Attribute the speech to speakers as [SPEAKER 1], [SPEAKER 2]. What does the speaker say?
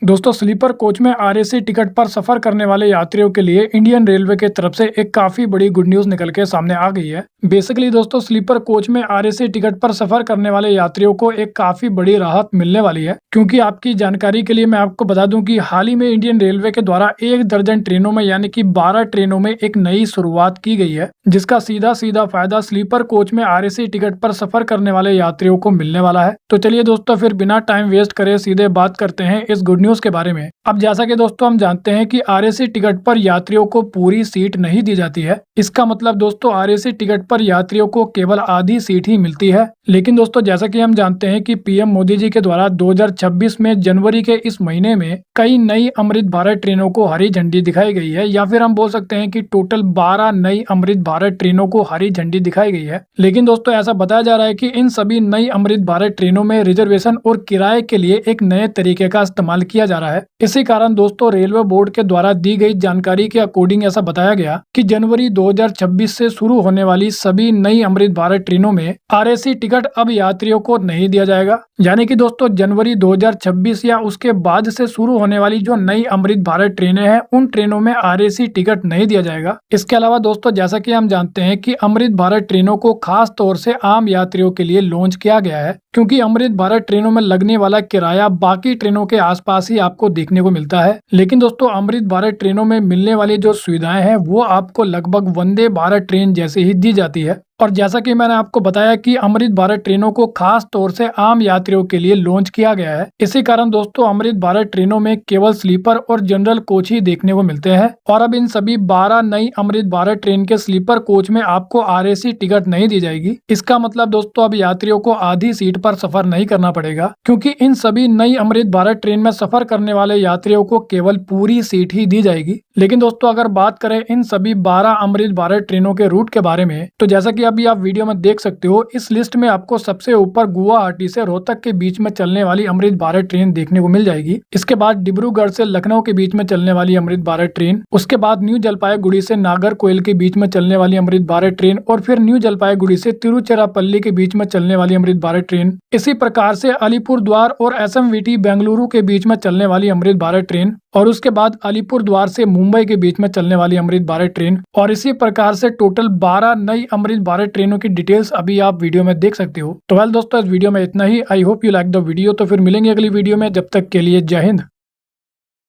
[SPEAKER 1] दोस्तों sleeper coach में RAC ticket पर सफर करने वाले यात्रियों के लिए इंडियन रेलवे की तरफ से एक काफी बड़ी गुड न्यूज निकल के सामने आ गई है। बेसिकली दोस्तों स्लीपर कोच में आरएसी टिकट पर सफर करने वाले यात्रियों को एक काफी बड़ी राहत मिलने वाली है, क्योंकि आपकी जानकारी के लिए मैं आपको बता दूं कि हाल ही में इंडियन रेलवे के द्वारा 1 दर्जन ट्रेनों में यानी कि 12 ट्रेनों में एक नई शुरुआत की गई है, जिसका सीधा सीधा फायदा स्लीपर कोच में आरएसी टिकट पर सफर करने वाले यात्रियों को मिलने वाला है। तो चलिए दोस्तों फिर बिना टाइम वेस्ट करे सीधे बात करते हैं इस गुड न्यूज के बारे में। अब जैसा कि दोस्तों हम जानते हैं कि आरएसी टिकट पर यात्रियों को पूरी सीट नहीं दी जाती है। इसका मतलब दोस्तों आरएसी टिकट पर यात्रियों को केवल आधी सीट ही मिलती है। लेकिन दोस्तों जैसा कि हम जानते हैं कि पीएम मोदी जी के द्वारा 2026 में जनवरी के इस महीने में कई नई अमृत भारत ट्रेनों को हरी झंडी दिखाई गई है, या फिर हम बोल सकते हैं कि टोटल 12 नई अमृत भारत ट्रेनों को हरी झंडी दिखाई गई है। लेकिन दोस्तों ऐसा बताया जा रहा है कि इन सभी नई अमृत भारत ट्रेनों में रिजर्वेशन और किराए के लिए एक नए तरीके का इस्तेमाल किया जा रहा है। इसी कारण दोस्तों रेलवे बोर्ड के द्वारा दी गई जानकारी के अकॉर्डिंग ऐसा बताया गया कि जनवरी 2026 से शुरू होने वाली सभी नई अमृत भारत ट्रेनों में आरएसी टिकट अब यात्रियों को नहीं दिया जाएगा। यानी कि दोस्तों जनवरी 2026 या उसके बाद से शुरू होने वाली जो नई अमृत भारत ट्रेनें हैं उन ट्रेनों में आरएसी टिकट नहीं दिया जाएगा। इसके अलावा दोस्तों जैसा कि हम जानते हैं कि अमृत भारत ट्रेनों को खास तौर से आम यात्रियों के लिए लॉन्च किया गया है, क्योंकि अमृत भारत ट्रेनों में लगने वाला किराया बाकी ट्रेनों के आसपास ही आपको देखने को मिलता है। लेकिन दोस्तों अमृत भारत ट्रेनों में मिलने वाली जो सुविधाएं हैं वो आपको लगभग वंदे भारत ट्रेन जैसे ही दी जाती है। और जैसा कि मैंने आपको बताया कि अमृत भारत ट्रेनों को खास तौर से आम यात्रियों के लिए लॉन्च किया गया है। इसी कारण दोस्तों अमृत भारत ट्रेनों में केवल स्लीपर और जनरल कोच ही देखने को मिलते हैं। और अब इन सभी 12 नई अमृत भारत ट्रेन के स्लीपर कोच में आपको आरएसी टिकट नहीं दी जाएगी। इसका मतलब दोस्तों अब यात्रियों को आधी सीट पर सफर नहीं करना पड़ेगा, क्योंकि इन सभी नई अमृत भारत ट्रेन में सफर करने वाले यात्रियों को केवल पूरी सीट ही दी जाएगी। लेकिन दोस्तों अगर बात करें इन सभी 12 अमृत भारत ट्रेनों के रूट के बारे में, तो जैसा कि अभी आप वीडियो में देख सकते हो, इस लिस्ट में आपको सबसे ऊपर गुवाहाटी से रोहतक के बीच में चलने वाली अमृत भारत ट्रेन देखने को मिल जाएगी। इसके बाद डिब्रूगढ़ से लखनऊ के बीच में चलने वाली अमृत भारत ट्रेन, उसके बाद न्यू जलपाईगुड़ी से नागरकोइल के बीच में चलने वाली अमृत भारत ट्रेन, और फिर न्यू जलपाईगुड़ी से तिरुचिरापल्ली के बीच में चलने वाली अमृत भारत ट्रेन। इसी प्रकार से अलीपुरद्वार और एसएमवीटी बेंगलुरु के बीच में चलने वाली अमृत भारत ट्रेन, और उसके बाद अलीपुरद्वार से मुंबई के बीच में चलने वाली अमृत भारत ट्रेन। और इसी प्रकार से टोटल 12 नई अमृत भारत ट्रेनों की डिटेल्स अभी आप वीडियो में देख सकते हो। तो वेल दोस्तों इस वीडियो में इतना ही। I hope you like the video. तो फिर मिलेंगे अगली वीडियो में, जब तक के लिए जय हिंद।